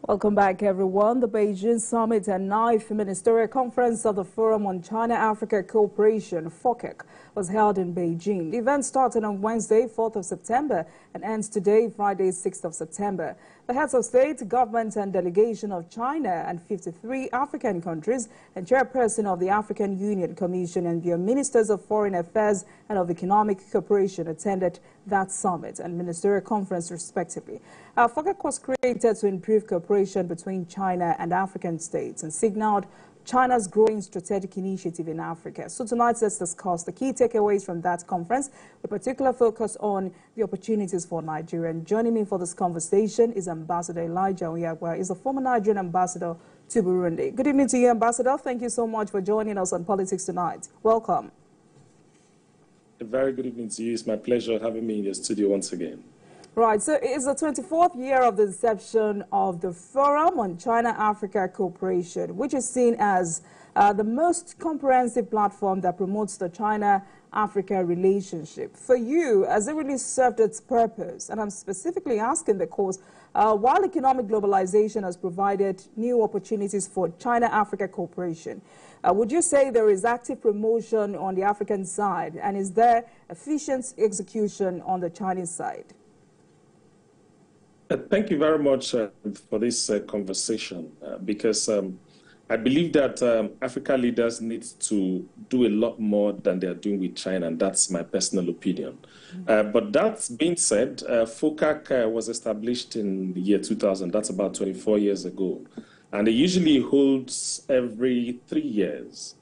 Welcome back, everyone. The Beijing Summit and 9th Ministerial Conference of the Forum on China-Africa Cooperation, FOCAC, was held in Beijing. The event started on Wednesday, 4th of September, and ends today, Friday, 6th of September. The heads of state, government, and delegation of China and 53 African countries, and chairperson of the African Union Commission and their ministers of foreign affairs and of economic cooperation attended that summit and ministerial conference, respectively. FOCAC was created to improve cooperation between China and African states and signaled China's growing strategic initiative in Africa. So tonight, let's discuss the key takeaways from that conference, with particular focus on the opportunities for Nigeria. And joining me for this conversation is Ambassador Elijah Oyagwa, is the former Nigerian ambassador to Burundi. Good evening to you, Ambassador. Thank you so much for joining us on Politics Tonight. Welcome. A very good evening to you. It's my pleasure having me in your studio once again. Right, so it's the 24th year of the inception of the Forum on China-Africa Cooperation, which is seen as the most comprehensive platform that promotes the China-Africa relationship. For you, has it really served its purpose? And I'm specifically asking because while economic globalization has provided new opportunities for China-Africa cooperation, would you say there is active promotion on the African side, and is there efficient execution on the Chinese side? Thank you very much for this conversation, because I believe that Africa leaders need to do a lot more than they are doing with China, and that's my personal opinion. But that being said, FOCAC was established in the year 2000. That's about 24 years ago. And it usually holds every 3 years.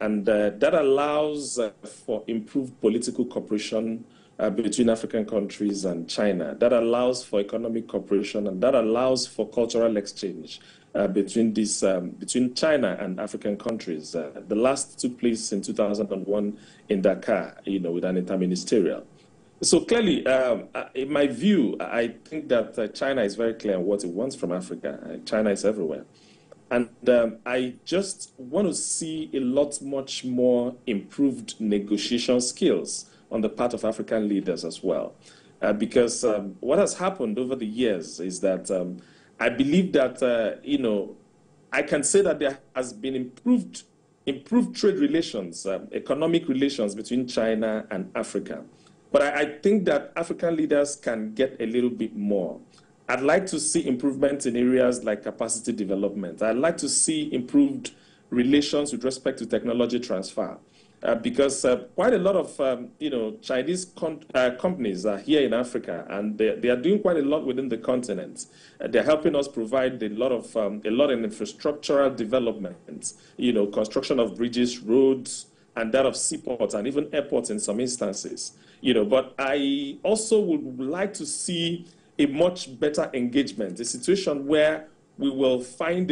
And that allows for improved political cooperation between African countries and China. That allows for economic cooperation, and that allows for cultural exchange between China and African countries. The last took place in 2001 in Dakar, with an interministerial. So clearly, in my view, I think that China is very clear on what it wants from Africa. China is everywhere. And I just want to see a lot much more improved negotiation skills on the part of African leaders as well. Because what has happened over the years is that I believe that, I can say that there has been improved trade relations, economic relations between China and Africa. But I think that African leaders can get a little bit more. I'd like to see improvements in areas like capacity development. I'd like to see improved relations with respect to technology transfer. Because quite a lot of Chinese companies are here in Africa, and they are doing quite a lot within the continent. They're helping us provide a lot in infrastructural development, construction of bridges, roads, and that of seaports and even airports in some instances. But I also would like to see a much better engagement, a situation where we will find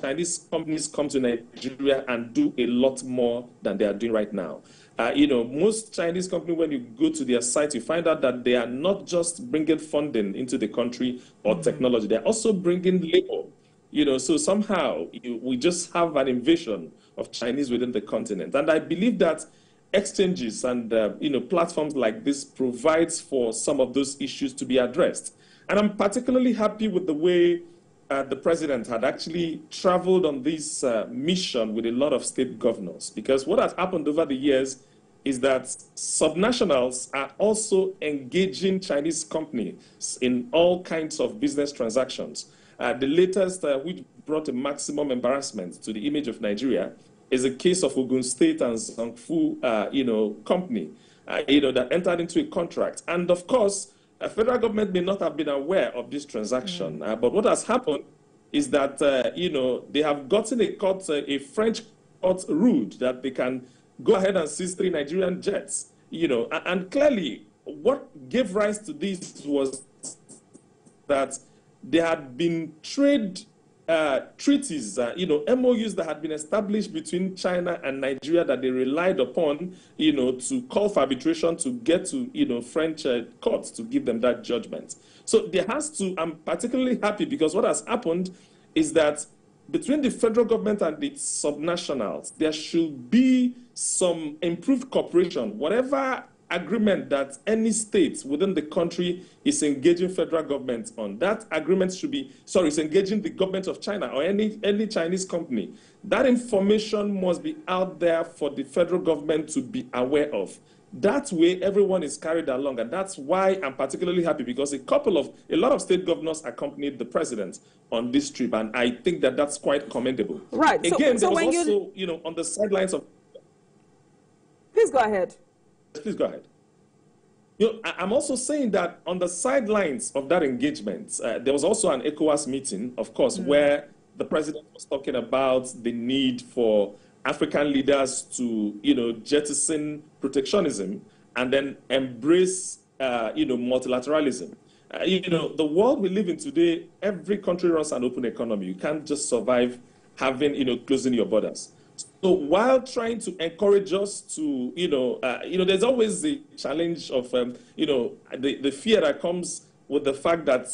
Chinese companies come to Nigeria and do a lot more than they are doing right now. Most Chinese companies, when you go to their site, you find out that they are not just bringing funding into the country or technology, they're also bringing labor. So somehow we just have an invasion of Chinese within the continent. And I believe that exchanges and platforms like this provides for some of those issues to be addressed. And I'm particularly happy with the way the president had actually traveled on this mission with a lot of state governors, because what has happened over the years is that subnationals are also engaging Chinese companies in all kinds of business transactions. The latest, which brought a maximum embarrassment to the image of Nigeria, is a case of Ogun State and Zhangfu, company, that entered into a contract. And of course, the federal government may not have been aware of this transaction, but what has happened is that, they have gotten a French court ruled that they can go ahead and seize 3 Nigerian jets, and clearly what gave rise to this was that there had been trade treaties, MOUs that had been established between China and Nigeria that they relied upon, to call for arbitration to get to, French courts to give them that judgment. So I'm particularly happy because what has happened is that between the federal government and its subnationals, there should be some improved cooperation. Whatever agreement that any state within the country is engaging federal government on, that agreement should be, sorry, is engaging the government of China or any Chinese company. That information must be out there for the federal government to be aware of. That way, everyone is carried along, and that's why I'm particularly happy, because a lot of state governors accompanied the president on this trip, and I think that that's quite commendable. Right. Again, there was also, on the sidelines of. Please go ahead. Please go ahead. I'm also saying that on the sidelines of that engagement, there was also an ECOWAS meeting, of course, where the president was talking about the need for African leaders to, jettison protectionism and then embrace, multilateralism. The world we live in today, every country runs an open economy. You can't just survive having, closing your borders. So while trying to encourage us to, there's always the challenge of, the fear that comes with the fact that,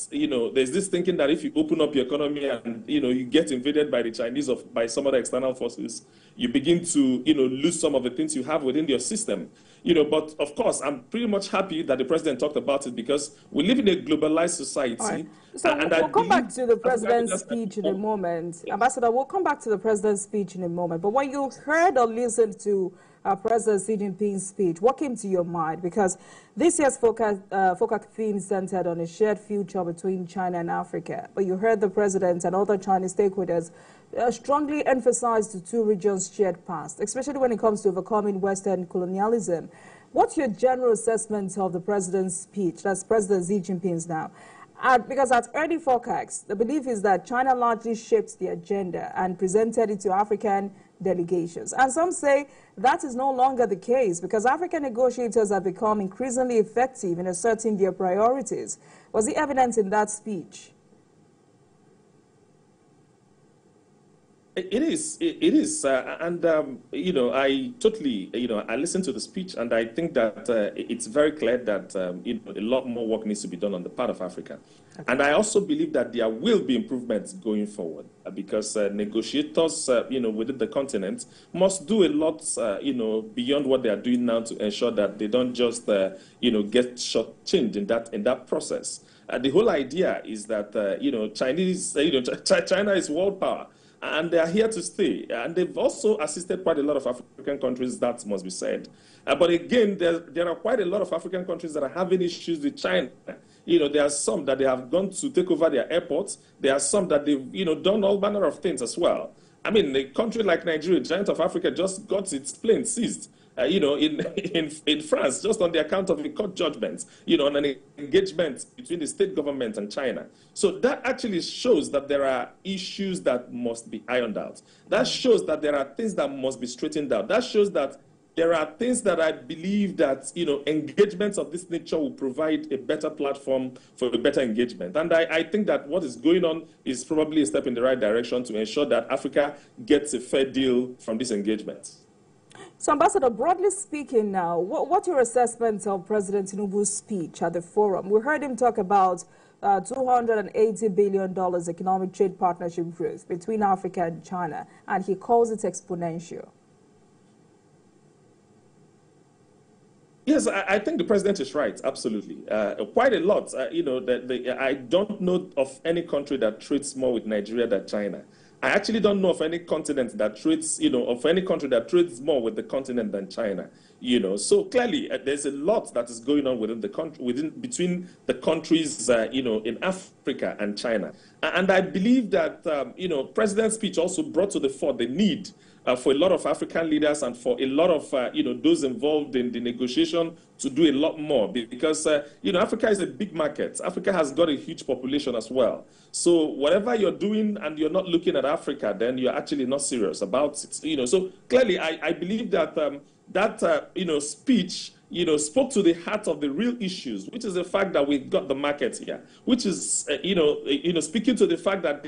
there's this thinking that if you open up your economy and, you get invaded by the Chinese or by some other external forces, you begin to, lose some of the things you have within your system. But of course, I'm pretty much happy that the president talked about it, because we live in a globalized society. Right. So we'll come back to the president's speech in a moment. Ambassador, we'll come back to the president's speech in a moment. But when you heard or listened to President Xi Jinping's speech, what came to your mind? Because this year's FOCAC theme centered on a shared future between China and Africa. But you heard the president and other Chinese stakeholders strongly emphasize the two regions' shared past, especially when it comes to overcoming Western colonialism. What's your general assessment of the president's speech? That's President Xi Jinping's now. Because at early FOCACs, the belief is that China largely shaped the agenda and presented it to African delegations. And some say that is no longer the case, because African negotiators have become increasingly effective in asserting their priorities. Was it evident in that speech? It is, and I totally, I listened to the speech, and I think that it's very clear that a lot more work needs to be done on the part of Africa, okay. And I also believe that there will be improvements going forward, because negotiators, within the continent must do a lot, beyond what they are doing now to ensure that they don't just, get shortchanged in that process. The whole idea is that China is world power. And they are here to stay. And they've also assisted quite a lot of African countries, that must be said. But again, there are quite a lot of African countries that are having issues with China. There are some that they have gone to take over their airports. There are some that they've, done all manner of things as well. I mean, a country like Nigeria, giant of Africa, just got its plane seized. In France, just on the account of a court judgment, on an engagement between the state government and China. So that actually shows that there are issues that must be ironed out. That shows that there are things that must be straightened out. That shows that there are things that I believe that, engagements of this nature will provide a better platform for a better engagement. And I think that what is going on is probably a step in the right direction to ensure that Africa gets a fair deal from this engagement. So, Ambassador, broadly speaking now, what's your assessment of President Tinubu's speech at the forum? We heard him talk about $280 billion economic trade partnership growth between Africa and China, and he calls it exponential. Yes, I think the president is right, absolutely. Quite a lot. I don't know of any country that trades more with Nigeria than China. I actually don't know of any continent that trades, of any country that trades more with the continent than China. So clearly there's a lot that is going on within the country, between the countries, in Africa and China. And I believe that, President's speech also brought to the fore the need for a lot of African leaders and for a lot of, those involved in the negotiation to do a lot more, because, Africa is a big market. Africa has got a huge population as well. So whatever you're doing and you're not looking at Africa, then you're actually not serious about it. So clearly I believe that speech, spoke to the heart of the real issues, which is the fact that we've got the market here, which is, speaking to the fact that,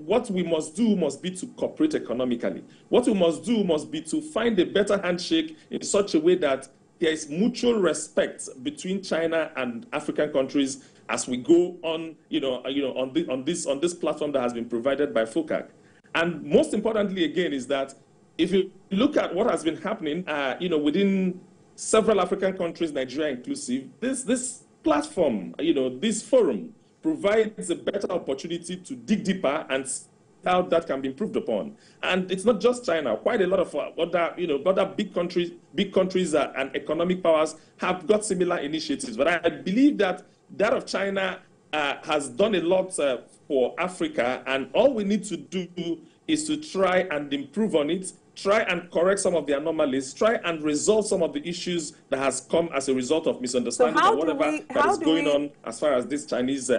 what we must do must be to cooperate economically. What we must do must be to find a better handshake in such a way that there is mutual respect between China and African countries as we go on, on this platform that has been provided by FOCAC. And most importantly, again, is that if you look at what has been happening, within several African countries, Nigeria inclusive, this platform, this forum provides a better opportunity to dig deeper and see how that can be improved upon. And it's not just China. Quite a lot of other big countries and economic powers have got similar initiatives. But I believe that of China has done a lot for Africa, and all we need to do is to try and improve on it, try and correct some of the anomalies, try and resolve some of the issues that has come as a result of misunderstanding or whatever that is going on as far as this Chinese...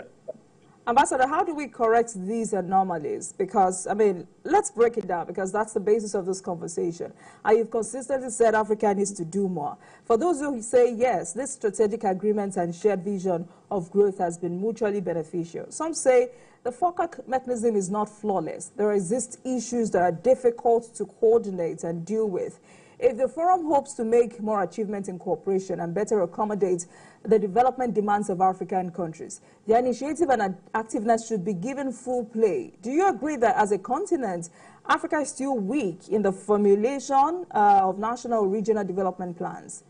Ambassador, how do we correct these anomalies? Because, I mean, let's break it down, because that's the basis of this conversation. And you've consistently said Africa needs to do more. For those who say, yes, this strategic agreement and shared vision of growth has been mutually beneficial. Some say the FOCAC mechanism is not flawless. There exist issues that are difficult to coordinate and deal with. If the forum hopes to make more achievements in cooperation and better accommodate the development demands of African countries, the initiative and activeness should be given full play. Do you agree that as a continent, Africa is still weak in the formulation of national regional development plans?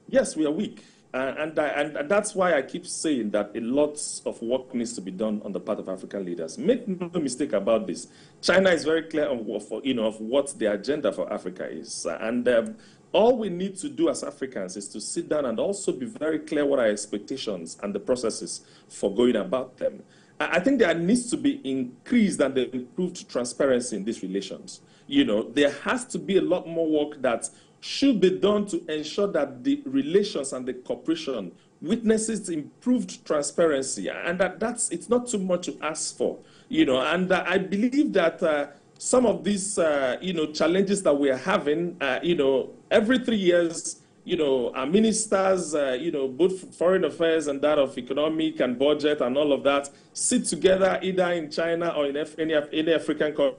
Yes, we are weak. And that's why I keep saying that a lot of work needs to be done on the part of African leaders. Make no mistake about this. China is very clear of what the agenda for Africa is. And all we need to do as Africans is to sit down and also be very clear what our expectations and the processes for going about them. I think there needs to be increased and improved transparency in these relations. There has to be a lot more work that should be done to ensure that the relations and the cooperation witnesses improved transparency, and it's not too much to ask for, And I believe that some of these, challenges that we are having, every 3 years, our ministers, both foreign affairs and that of economic and budget and all of that, sit together either in China or in any African country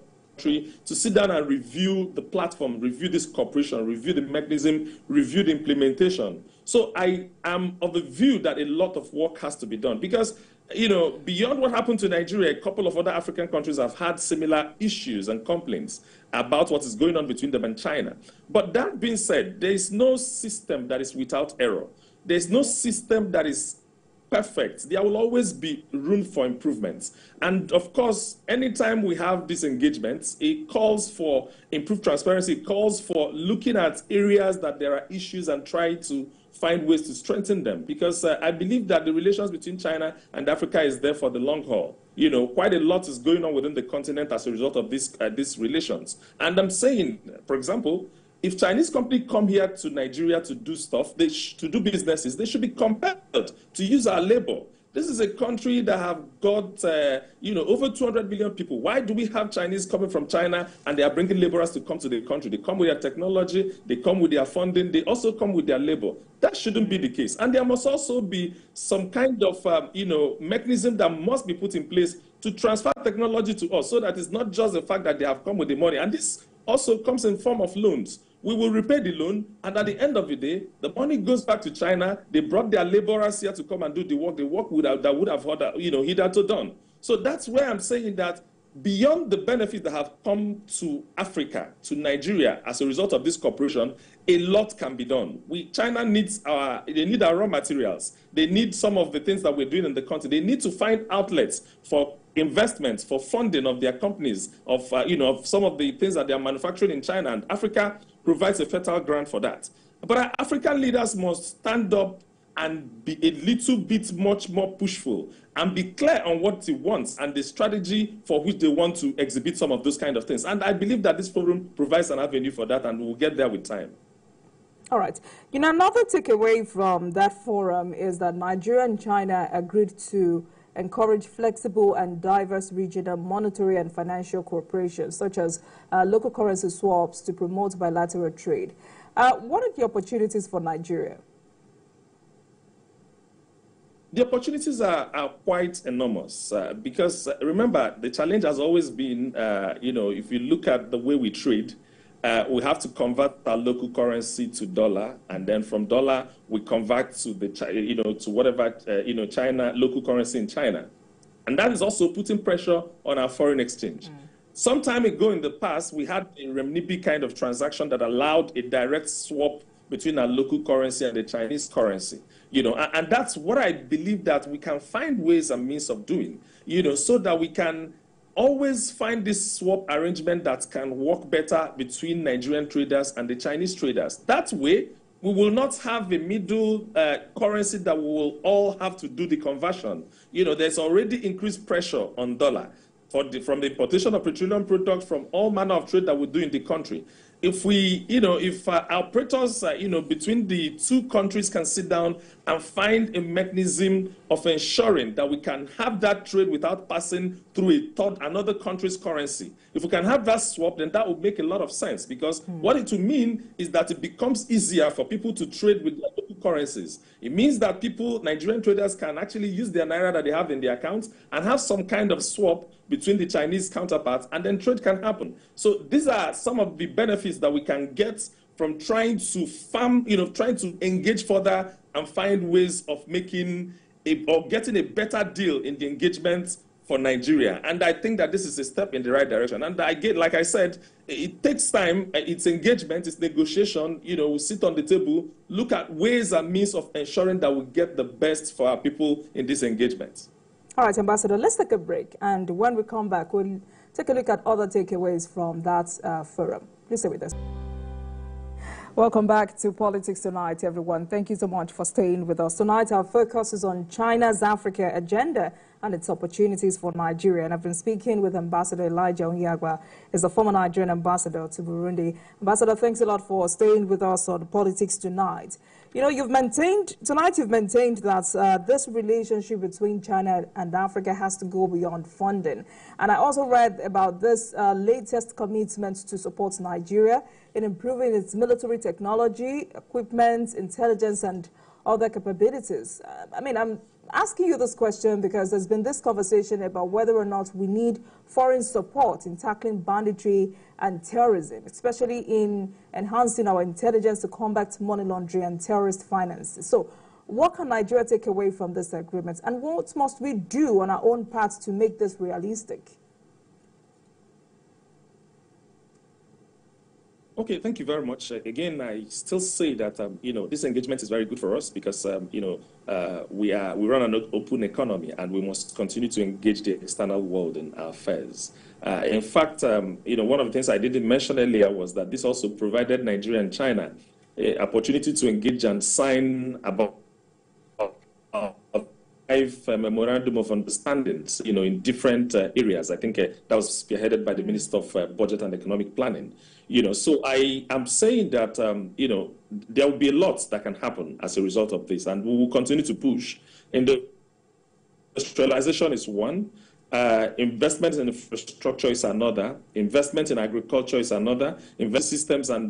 to sit down and review the platform, review this cooperation, review the mechanism, review the implementation. So I am of the view that a lot of work has to be done because, beyond what happened to Nigeria, a couple of other African countries have had similar issues and complaints about what is going on between them and China. But that being said, there is no system that is without error. There is no system that is perfect. There will always be room for improvements. And of course, anytime we have these engagements, it calls for improved transparency, it calls for looking at areas that there are issues and try to find ways to strengthen them. Because I believe that the relations between China and Africa is there for the long haul. Quite a lot is going on within the continent as a result of these relations. And I'm saying, for example, if Chinese companies come here to Nigeria to do stuff, to do businesses, they should be compelled to use our labor. This is a country that have got, over 200 million people. Why do we have Chinese coming from China and they are bringing laborers to come to the country? They come with their technology, they come with their funding, they also come with their labor. That shouldn't be the case. And there must also be some kind of, mechanism that must be put in place to transfer technology to us so that it's not just the fact that they have come with the money. And this also comes in form of loans. We will repay the loan, and at the end of the day, the money goes back to China. They brought their laborers here to come and do the work that would have hitherto done. So that's where I'm saying that beyond the benefits that have come to Africa, to Nigeria, as a result of this cooperation, a lot can be done. China needs they need our raw materials. They need some of the things that we're doing in the country. They need to find outlets for investments, for funding of their companies, of some of the things that they are manufacturing in China, and Africa provides a fertile ground for that. But African leaders must stand up and be a little bit much more pushful and be clear on what they want and the strategy for which they want to exhibit some of those kind of things. And I believe that this forum provides an avenue for that, and we'll get there with time. All right. Another takeaway from that forum is that Nigeria and China agreed to encourage flexible and diverse regional monetary and financial cooperation, such as local currency swaps to promote bilateral trade. What are the opportunities for Nigeria? The opportunities are quite enormous because, remember, the challenge has always been, if you look at the way we trade, we have to convert our local currency to dollar, and then from dollar we convert to to whatever China local currency in China, and that is also putting pressure on our foreign exchange. some time ago in the past, we had a renminbi kind of transaction that allowed a direct swap between our local currency and the Chinese currency. And that's what I believe that we can find ways and means of doing, so that we can always find this swap arrangement that can work better between Nigerian traders and the Chinese traders. That way, we will not have a middle currency that we will all have to do the conversion. There's already increased pressure on dollar from the importation of petroleum products, from all manner of trade that we do in the country. If our operators, between the two countries can sit down and find a mechanism of ensuring that we can have that trade without passing through another country's currency. If we can have that swap, then that would make a lot of sense, because what it will mean is that it becomes easier for people to trade with their local currencies. It means that Nigerian traders can actually use their naira that they have in their accounts and have some kind of swap between the Chinese counterparts, and then trade can happen. So these are some of the benefits that we can get from trying to trying to engage further and find ways of getting a better deal in the engagement for Nigeria. And I think that this is a step in the right direction. And like I said, it takes time. It's engagement, it's negotiation. We sit on the table, look at ways and means of ensuring that we get the best for our people in this engagement. All right, Ambassador, let's take a break. And when we come back, we'll take a look at other takeaways from that forum. Please stay with us. Welcome back to Politics Tonight, everyone. Thank you so much for staying with us. Tonight, our focus is on China's Africa agenda and its opportunities for Nigeria. And I've been speaking with Ambassador Elijah Onyeagba, is the former Nigerian ambassador to Burundi. Ambassador, thanks a lot for staying with us on Politics Tonight. You've maintained that this relationship between China and Africa has to go beyond funding. And I also read about this latest commitment to support Nigeria in improving its military technology, equipment, intelligence, and other capabilities. I'm asking you this question because there's been this conversation about whether or not we need foreign support in tackling banditry and terrorism, especially in enhancing our intelligence to combat money laundering and terrorist finances. So what can Nigeria take away from this agreement, and what must we do on our own part to make this realistic? Okay, thank you very much. Again, I still say that this engagement is very good for us because we run an open economy, and we must continue to engage the external world in our affairs. In fact, one of the things I didn't mention earlier was that this also provided Nigeria and China an opportunity to engage and sign about 5 memorandum of understandings, in different areas. I think that was spearheaded by the Minister of Budget and Economic Planning. So I am saying that, there will be a lot that can happen as a result of this, and we will continue to push. Industrialization is one, investment in infrastructure is another, investment in agriculture is another, invest systems and,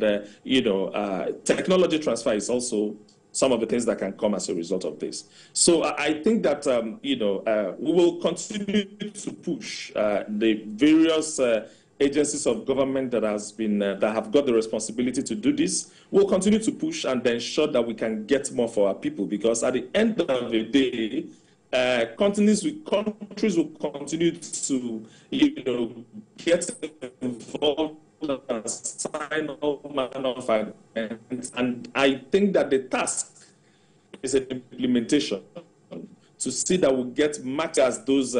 technology transfer is also some of the things that can come as a result of this. So I think that, we will continue to push the various agencies of government that have got the responsibility to do this. We'll continue to push and ensure that we can get more for our people, because at the end of the day, countries will continue to, get involved and sign all manner of agreements. And I think that the task is an implementation to see that we get matched as those,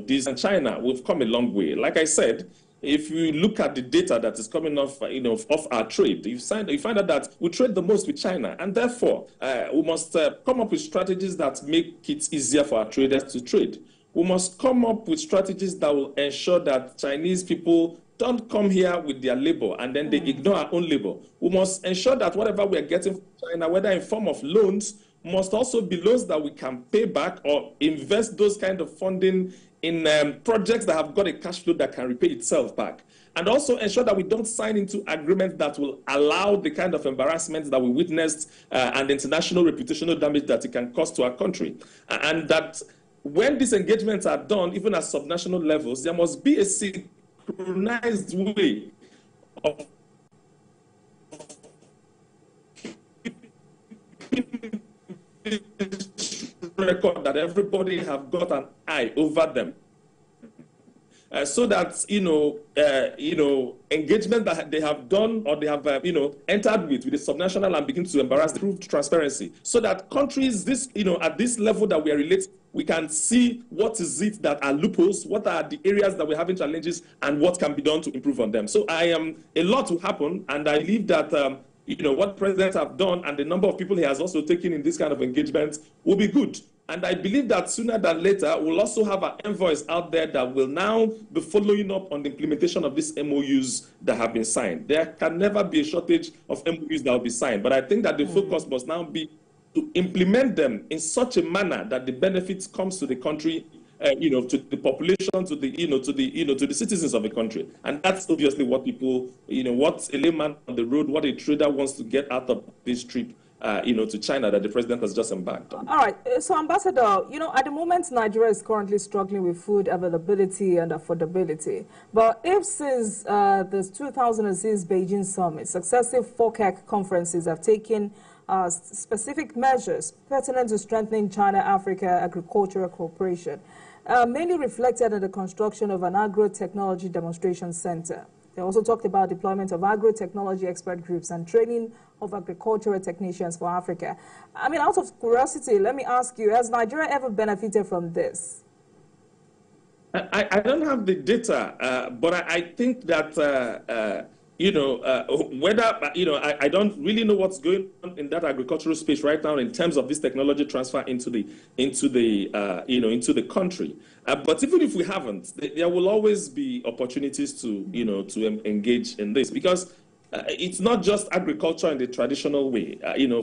these. And China, we've come a long way. Like I said, if you look at the data that is coming off, off our trade, you find out that we trade the most with China, and therefore we must come up with strategies that make it easier for our traders to trade. We must come up with strategies that will ensure that Chinese people don't come here with their labor and then they ignore our own labor. We must ensure that whatever we are getting from China, whether in form of loans, must also be loans that we can pay back or invest those kind of funding in projects that have got a cash flow that can repay itself back. And also ensure that we don't sign into agreements that will allow the kind of embarrassments that we witnessed and international reputational damage that it can cause to our country. And that when these engagements are done, even at subnational levels, there must be a synchronized way of record that everybody have got an eye over them. so that engagement that they have done or they have entered with the subnational and begin to embarrass the prove transparency, so that countries this at this level that we are related, we can see what is it that are loopholes, what are the areas that we're having challenges, and what can be done to improve on them. So a lot will happen, and I believe that what presidents have done and the number of people he has also taken in this kind of engagement will be good. And I believe that sooner than later, we'll also have our envoys out there that will now be following up on the implementation of these MOUs that have been signed. There can never be a shortage of MOUs that will be signed, but I think that the focus must now be to implement them in such a manner that the benefits comes to the country, to the population, to the citizens of the country. And that's obviously what people, what a layman on the road, what a trader wants to get out of this trip, to China that the president has just embarked on. All right. So, Ambassador, at the moment, Nigeria is currently struggling with food availability and affordability. But if since the 2006 Beijing summit, successive FOCAC conferences have taken specific measures pertinent to strengthening China-Africa agricultural cooperation, mainly reflected in the construction of an agro-technology demonstration center. They also talked about deployment of agro-technology expert groups and training of agricultural technicians for Africa. I mean, out of curiosity, let me ask you, has Nigeria ever benefited from this? I don't have the data, but I think that, I don't really know what's going on in that agricultural space right now in terms of this technology transfer into the country. But even if we haven't, there will always be opportunities to engage in this, because it's not just agriculture in the traditional way.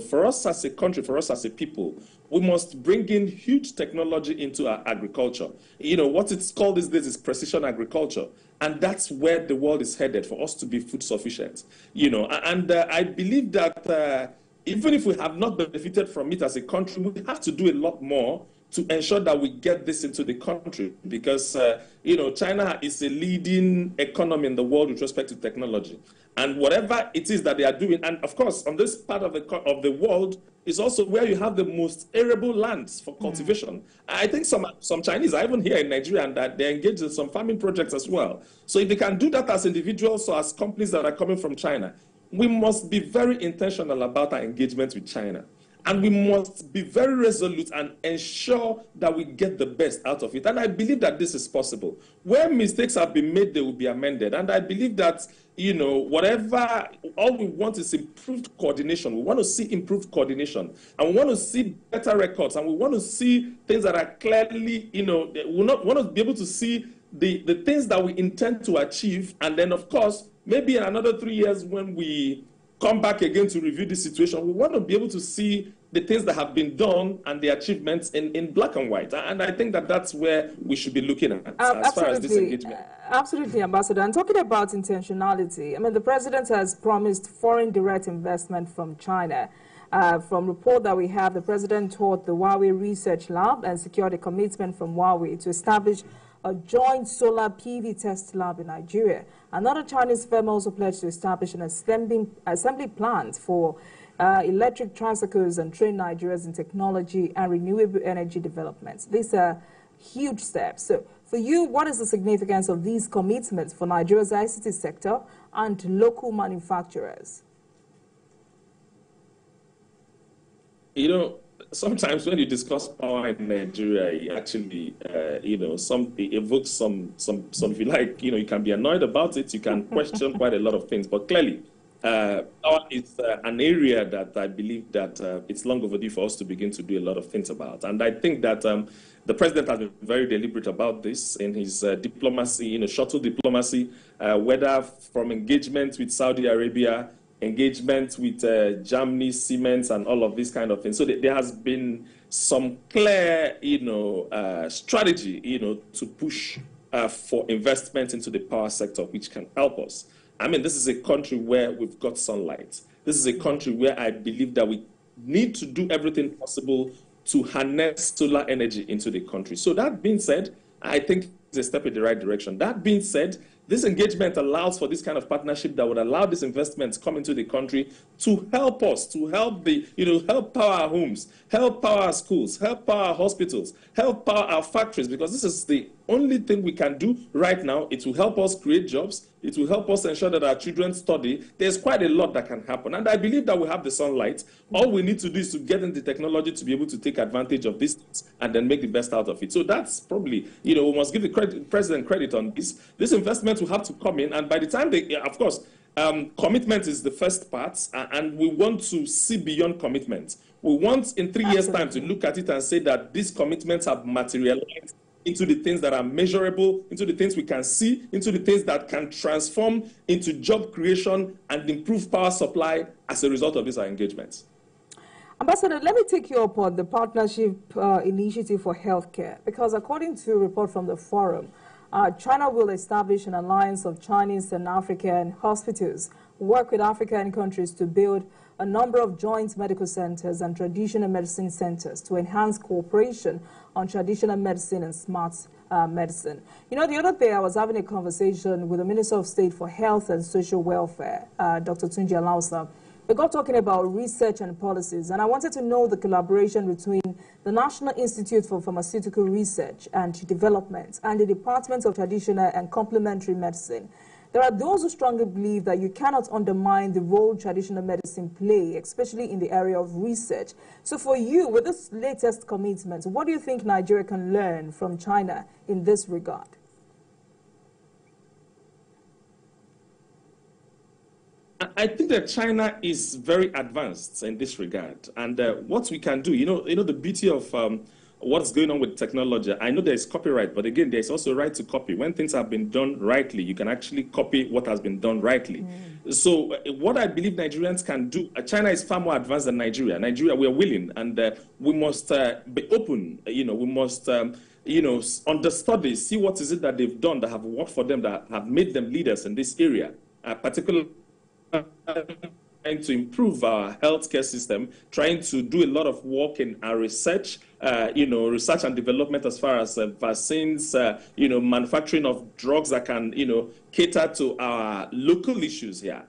For us as a country, for us as a people, we must bring in huge technology into our agriculture. What it's called these days is precision agriculture. And that's where the world is headed for us to be food sufficient. I believe that even if we have not benefited from it as a country, we have to do a lot more to ensure that we get this into the country, because China is a leading economy in the world with respect to technology. And whatever it is that they are doing, and of course, on this part of the world is also where you have the most arable lands for cultivation. I think some Chinese are even here in Nigeria, and that they're engaged in some farming projects as well. So if they can do that as individuals or as companies that are coming from China, we must be very intentional about our engagement with China. And we must be very resolute and ensure that we get the best out of it. And I believe that this is possible. Where mistakes have been made, they will be amended. And I believe that, all we want is improved coordination. We want to see improved coordination. And we want to see better records. And we want to see things that are clearly, we want to be able to see the things that we intend to achieve. And then, of course, maybe in another 3 years when we come back again to review the situation, we want to be able to see the things that have been done and the achievements in black and white. And I think that that's where we should be looking at as far as this engagement. Absolutely, Ambassador. And talking about intentionality, I mean, the president has promised foreign direct investment from China. From report that we have, the president toured the Huawei Research Lab and secured a commitment from Huawei to establish a joint solar PV test lab in Nigeria. Another Chinese firm also pledged to establish an assembly plant for electric tricycles and train Nigerians in technology and renewable energy developments. These are huge steps. So for you, what is the significance of these commitments for Nigeria's ICT sector and local manufacturers? Sometimes when you discuss power in Nigeria, it actually, it evokes some, if you like, you can be annoyed about it, you can question quite a lot of things, but clearly, power is an area that I believe that it's long overdue for us to begin to do a lot of things about. And I think that the president has been very deliberate about this in his diplomacy, shuttle diplomacy, whether from engagement with Saudi Arabia, engagement with Germany, Siemens, and all of these kind of things. So there has been some clear, strategy, to push for investment into the power sector, which can help us. I mean, this is a country where we've got sunlight. This is a country where I believe that we need to do everything possible to harness solar energy into the country. So that being said, I think it's a step in the right direction. That being said, this engagement allows for this kind of partnership that would allow these investments come into the country to help us, to help help power our homes, help power our schools, help power our hospitals, help power our factories, because this is the only thing we can do right now. It will help us create jobs. It will help us ensure that our children study. There's quite a lot that can happen. And I believe that we have the sunlight. All we need to do is to get in the technology to be able to take advantage of these things and then make the best out of it. So that's probably, we must give the president credit on this. This investment will have to come in. And by the time they, of course, commitment is the first part. And we want to see beyond commitment. We want in 3 years' time to look at it and say that these commitments have materialized into the things that are measurable, into the things we can see, into the things that can transform into job creation and improve power supply as a result of these engagements. Ambassador, let me take you up on the Partnership Initiative for Healthcare, because according to a report from the forum, China will establish an alliance of Chinese and African hospitals, work with African countries to build a number of joint medical centers and traditional medicine centers to enhance cooperation on traditional medicine and smart medicine. The other day I was having a conversation with the Minister of State for Health and Social Welfare, Dr. Tunji Alausa. We got talking about research and policies, and I wanted to know the collaboration between the National Institute for Pharmaceutical Research and Development and the Department of Traditional and Complementary Medicine. There are those who strongly believe that you cannot undermine the role traditional medicine play, especially in the area of research. So for you, with this latest commitment, what do you think Nigeria can learn from China in this regard? I think that China is very advanced in this regard. And what we can do, the beauty of what's going on with technology, I know there's copyright, but again, there's also right to copy. When things have been done rightly, you can actually copy what has been done rightly. So what I believe Nigerians can do, China is far more advanced than Nigeria. Nigeria, we are willing, and we must be open. We must, understudy, see what is it that they've done that have worked for them, that have made them leaders in this area, particularly trying to improve our healthcare system, trying to do a lot of work in our research, research and development as far as vaccines, manufacturing of drugs that can, cater to our local issues here.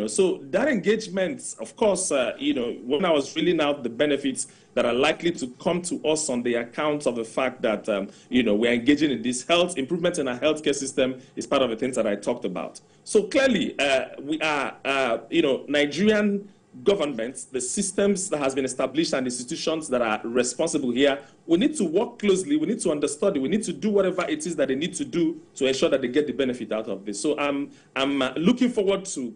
So that engagement, of course, when I was reading out the benefits that are likely to come to us on the account of the fact that, we're engaging in this health improvement in our healthcare system is part of the things that I talked about. So clearly, we are, Nigerian governments, the systems that has been established and institutions that are responsible here, we need to work closely, we need to understudy, we need to do whatever it is that they need to do to ensure that they get the benefit out of this. So I'm looking forward to,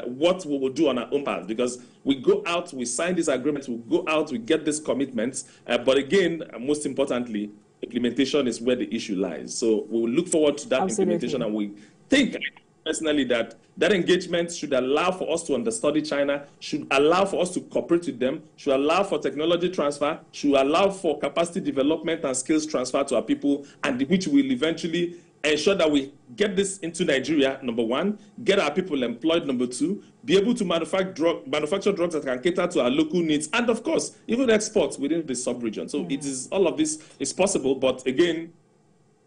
what we will do on our own part, because we go out, we sign these agreements, we go out, we get these commitments, but again, most importantly, implementation is where the issue lies. So we will look forward to that implementation, and we think personally that engagement should allow for us to understudy China, should allow for us to cooperate with them, should allow for technology transfer, should allow for capacity development and skills transfer to our people, and which will eventually ensure that we get this into Nigeria, number one, get our people employed, number two, be able to manufacture drugs that can cater to our local needs, and of course, even exports within the sub-region. So it is, all of this is possible, but again,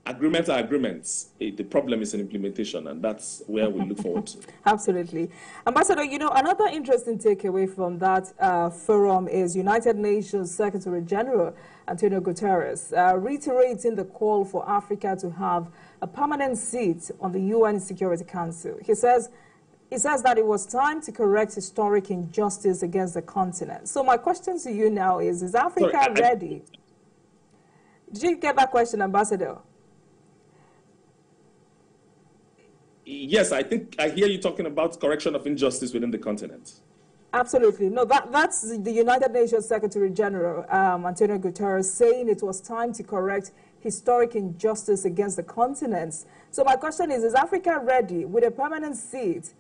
agreements are agreements. The problem is in implementation, and that's where we look forward to. Absolutely. Ambassador, another interesting takeaway from that forum is United Nations Secretary General Antonio Guterres reiterating the call for Africa to have a permanent seat on the UN Security Council. He says that it was time to correct historic injustice against the continent. So my question to you now is Africa ready? Did you get that question, Ambassador? Yes, I think I hear you talking about correction of injustice within the continent. Absolutely. No, that's the United Nations Secretary General, Antonio Guterres, saying it was time to correct historic injustice against the continents. So my question is Africa ready with a permanent seat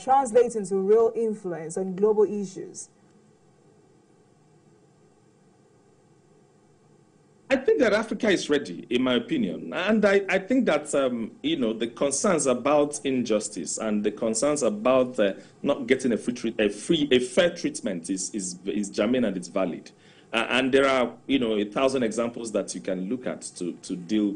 translate into real influence on global issues? I think that Africa is ready, in my opinion. And I think that, the concerns about injustice and the concerns about not getting a fair treatment is germane and it's valid. And there are, 1,000 examples that you can look at to deal,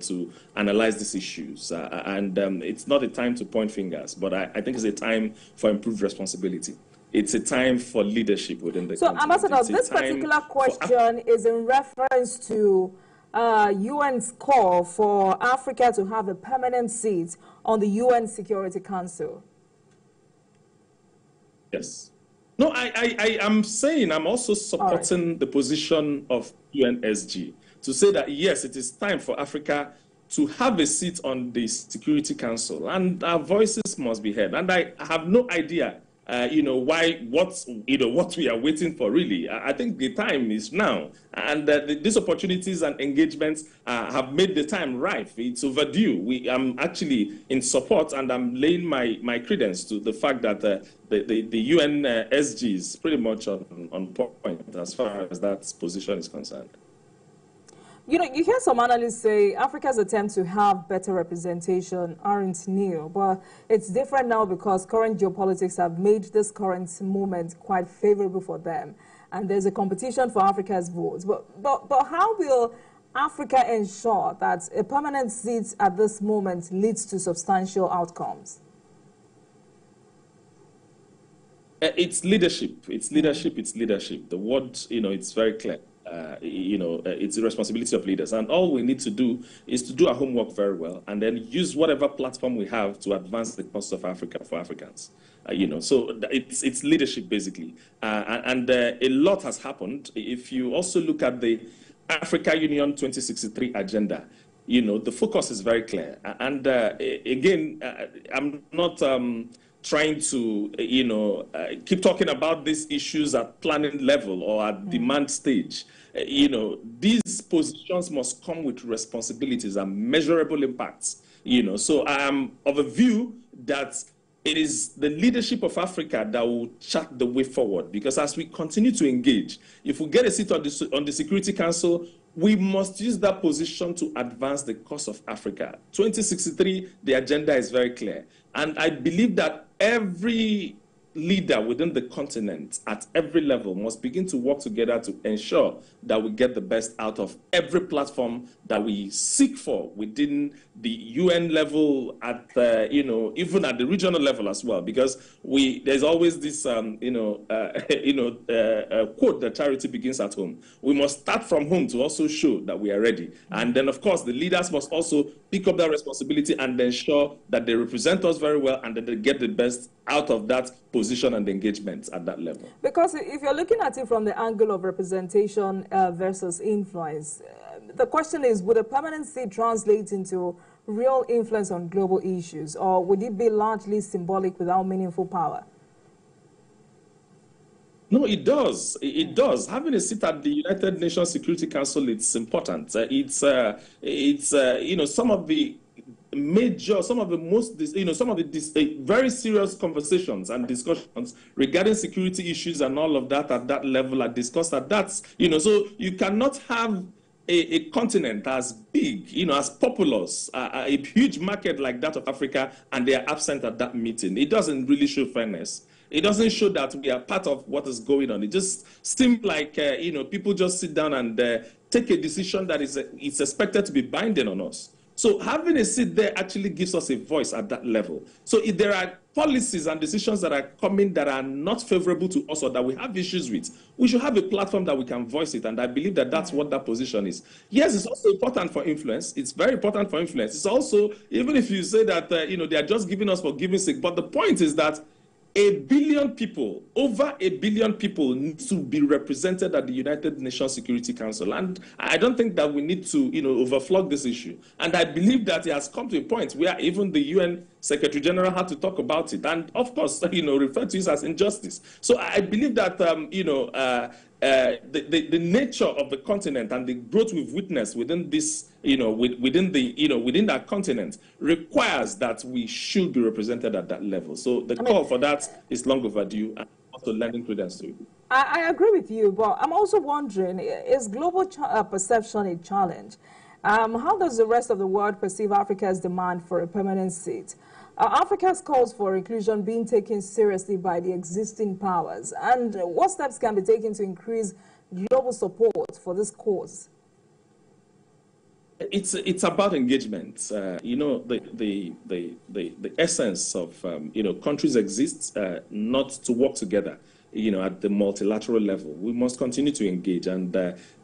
to analyze these issues. It's not a time to point fingers, but I think it's a time for improved responsibility. It's a time for leadership within the continent. So, Ambassador, this particular question is in reference to UN's call for Africa to have a permanent seat on the UN Security Council? Yes. No, I am saying I'm also supporting the position of UNSG to say that, yes, it is time for Africa to have a seat on the Security Council, and our voices must be heard. And I have no idea, what we are waiting for, really. I think the time is now, and these opportunities and engagements have made the time ripe. It's overdue. I'm actually in support, and I'm laying my credence to the fact that the UNSG is pretty much on point as far as that position is concerned. You know, you hear some analysts say Africa's attempts to have better representation aren't new, but it's different now because current geopolitics have made this current moment quite favorable for them. And there's a competition for Africa's votes. But how will Africa ensure that a permanent seat at this moment leads to substantial outcomes? It's leadership. It's leadership. It's leadership. The word, it's very clear. It's the responsibility of leaders. And all we need to do is to do our homework very well and then use whatever platform we have to advance the cause of Africa for Africans. So it's leadership, basically. And a lot has happened. If you also look at the Africa Union 2063 agenda, the focus is very clear. And again, I'm not trying to, keep talking about these issues at planning level or at demand stage. These positions must come with responsibilities and measurable impacts. So I am of a view that it is the leadership of Africa that will chart the way forward. Because as we continue to engage, if we get a seat on the Security Council, we must use that position to advance the cause of Africa. 2063, the agenda is very clear. And I believe that every leader within the continent at every level must begin to work together to ensure that we get the best out of every platform that we seek for within the UN level, at even at the regional level as well, because there's always this quote that charity begins at home. We must start from home to also show that we are ready, and then of course the leaders must also pick up that responsibility and ensure that they represent us very well and that they get the best out of that position and engagement at that level. Because if you're looking at it from the angle of representation versus influence, the question is, would a permanent seat translate into real influence on global issues, or would it be largely symbolic without meaningful power? No, it does. It does. Having a seat at the United Nations Security Council, it's important. It's some of the major, some of the most, some of the very serious conversations and discussions regarding security issues and all of that at that level are discussed at that, so you cannot have a continent as big, as populous, a huge market like that of Africa, and they are absent at that meeting. It doesn't really show fairness. It doesn't show that we are part of what is going on. It just seems like, people just sit down and take a decision that is expected to be binding on us. So having a seat there actually gives us a voice at that level. So if there are policies and decisions that are coming that are not favorable to us or that we have issues with, we should have a platform that we can voice it. And I believe that that's what that position is. Yes, it's also important for influence. It's very important for influence. It's also, even if you say that, they are just giving us for giving sake, but the point is that a billion people, over a billion people need to be represented at the United Nations Security Council. And I don't think that we need to, overflog this issue. And I believe that it has come to a point where even the UN Secretary General had to talk about it. And of course, refer to it as injustice. So I believe that, the nature of the continent and the growth we've witnessed within this, within that continent requires that we should be represented at that level. So the call for that is long overdue, and also lending credence to it. I agree with you, but I'm also wondering, is global perception a challenge? How does the rest of the world perceive Africa's demand for a permanent seat? Africa's calls for inclusion being taken seriously by the existing powers, and what steps can be taken to increase global support for this cause? It's about engagement. The essence of countries exist not to work together. At the multilateral level, we must continue to engage, and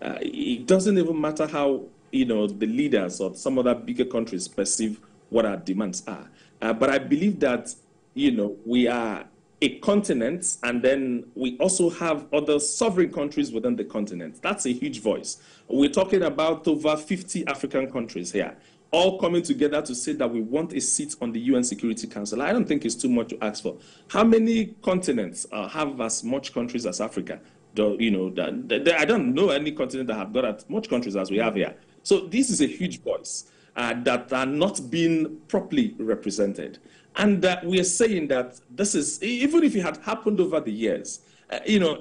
it doesn't even matter how the leaders of some other bigger countries perceive what our demands are. But I believe that, we are a continent, and then we also have other sovereign countries within the continent. That's a huge voice. We're talking about over 50 African countries here, all coming together to say that we want a seat on the UN Security Council. I don't think it's too much to ask for. How many continents have as much countries as Africa? I don't know any continent that have got as much countries as we have here. So this is a huge voice that are not being properly represented. And we are saying that this is, even if it had happened over the years,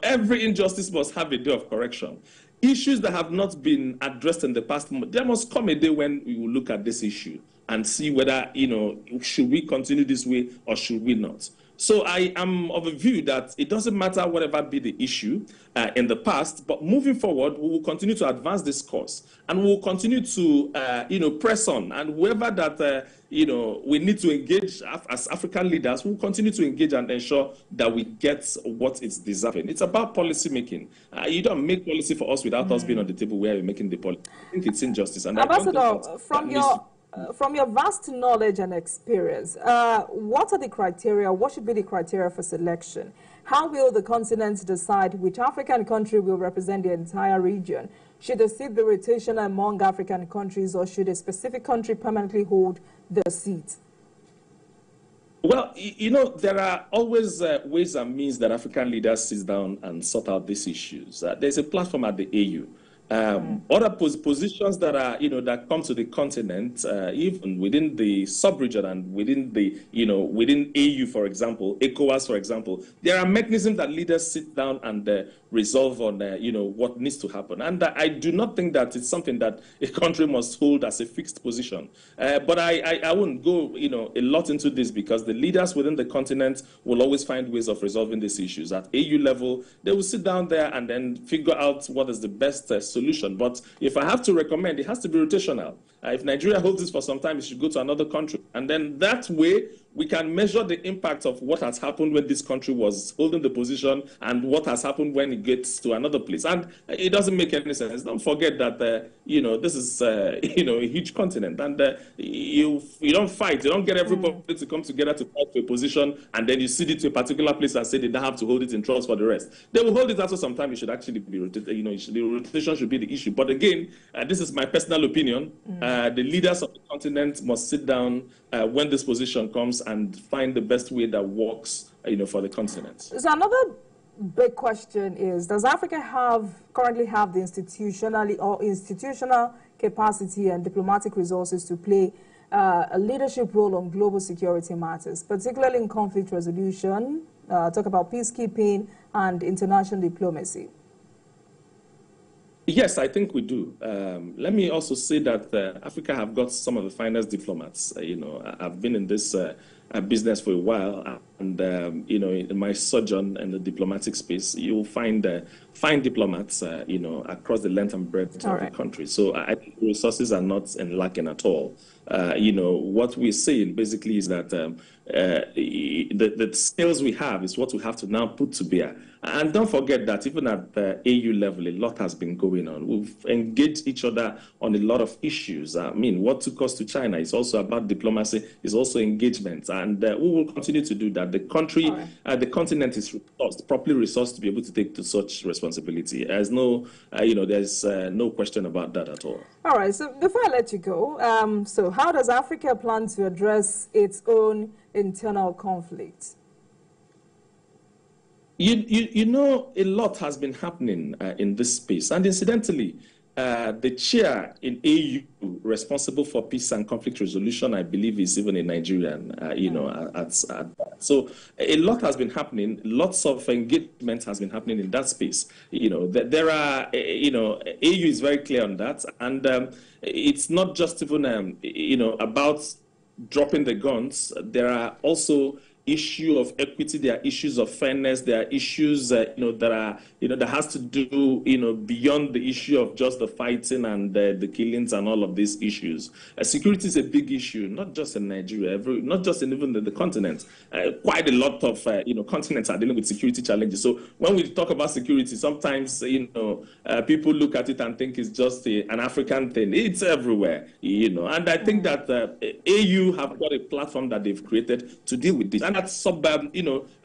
every injustice must have a day of correction. Issues that have not been addressed in the past, there must come a day when we will look at this issue and see whether, should we continue this way or should we not? So I am of a view that it doesn't matter whatever be the issue in the past, but moving forward, we will continue to advance this course, and we will continue to, press on. And whoever that, we need to engage as African leaders, we will continue to engage and ensure that we get what it's deserving. It's about policy making. You don't make policy for us without us being on the table where we're making the policy. I think it's injustice. And Ambassador, from your vast knowledge and experience, what are the criteria? What should be the criteria for selection? How will the continent decide which African country will represent the entire region? Should there seat be rotation among African countries, or should a specific country permanently hold the seat? Well, there are always ways and means that African leaders sit down and sort out these issues. There's a platform at the AU. Other positions that are, that come to the continent, even within the sub-region and within the, within AU, for example, ECOWAS, for example, there are mechanisms that leaders sit down and resolve on, what needs to happen. And I do not think that it's something that a country must hold as a fixed position. But I wouldn't go, a lot into this, because the leaders within the continent will always find ways of resolving these issues. At AU level, they will sit down there and then figure out what is the best solution. But if I have to recommend, it has to be rotational. If Nigeria holds this for some time, it should go to another country. And then that way, we can measure the impact of what has happened when this country was holding the position and what has happened when it gets to another place. And it doesn't make any sense. Don't forget that, this is, a huge continent. And you don't fight. You don't get everybody to come together to fight for a position, and then you cede it to a particular place and say they don't have to hold it in trust for the rest. They will hold it after some time. It should actually be rotated. The rotation should be the issue. But again, this is my personal opinion. The leaders of the continent must sit down when this position comes and find the best way that works, for the continent. So another big question is, does Africa currently have the institutional capacity and diplomatic resources to play a leadership role on global security matters, particularly in conflict resolution, talk about peacekeeping and international diplomacy? Yes, I think we do. Let me also say that Africa have got some of the finest diplomats. I've been in this business for a while, and in my sojourn in the diplomatic space, you'll find fine diplomats, across the length and breadth of the country. So I think resources are not lacking at all. What we're saying basically is that the skills we have is what we have to now put to bear. And don't forget that even at the AU level, a lot has been going on. We've engaged each other on a lot of issues. I mean, what took us to China is also about diplomacy, is also engagement. And we will continue to do that. The country, the continent is properly resourced to be able to take to such responsibility. There's no, there's no question about that at all. All right. So before I let you go, so how does Africa plan to address its own internal conflict? A lot has been happening in this space. And incidentally, the chair in AU responsible for peace and conflict resolution, I believe, is even a Nigerian, So a lot has been happening. Lots of engagement has been happening in that space. There are, AU is very clear on that. And it's not just even, about dropping the guns. There are also issue of equity, there are issues of fairness, there are issues that are that has to do beyond the issue of just the fighting and the killings and all of these issues. Security is a big issue, not just in Nigeria, not just in even the continent. Quite a lot of continents are dealing with security challenges. So when we talk about security, sometimes people look at it and think it's just an African thing. It's everywhere, and I think that AU have got a platform that they've created to deal with this, and at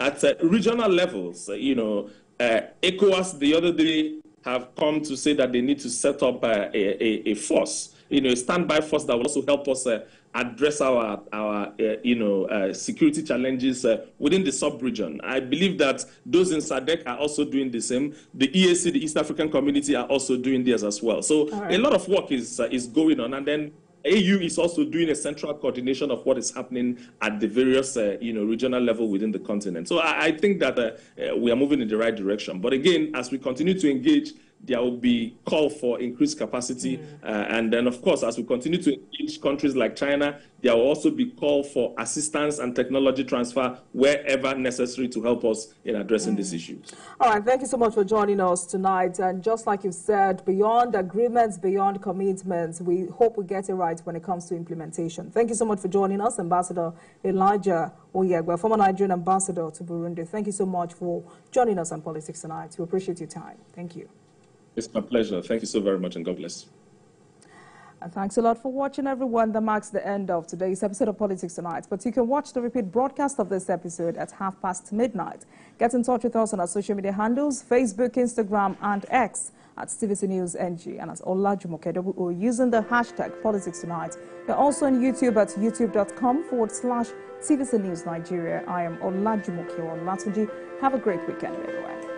at regional levels. ECOWAS the other day have come to say that they need to set up a force, a standby force that will also help us address our security challenges within the sub-region. I believe that those in SADC are also doing the same. The EAC, the East African Community, are also doing theirs as well. So a lot of work is going on, and then AU is also doing a central coordination of what is happening at the various, regional level within the continent. So I think that we are moving in the right direction. But again, as we continue to engage, there will be call for increased capacity. And then, of course, as we continue to engage countries like China, there will also be call for assistance and technology transfer wherever necessary to help us in addressing these issues. All right, thank you so much for joining us tonight. And just like you said, beyond agreements, beyond commitments, we hope we get it right when it comes to implementation. Thank you so much for joining us, Ambassador Elijah Oyegba, former Nigerian ambassador to Burundi. Thank you so much for joining us on Politics Tonight. We appreciate your time. Thank you. It's my pleasure. Thank you so very much, and God bless. And thanks a lot for watching, everyone. That marks the end of today's episode of Politics Tonight. But you can watch the repeat broadcast of this episode at midnight. Get in touch with us on our social media handles, Facebook, Instagram, and X at TVC News NG, and as Olajumoke using the hashtag Politics Tonight. We're also on YouTube at youtube.com/TVC News Nigeria. I am Olajumoke Olatunji. Have a great weekend, everyone.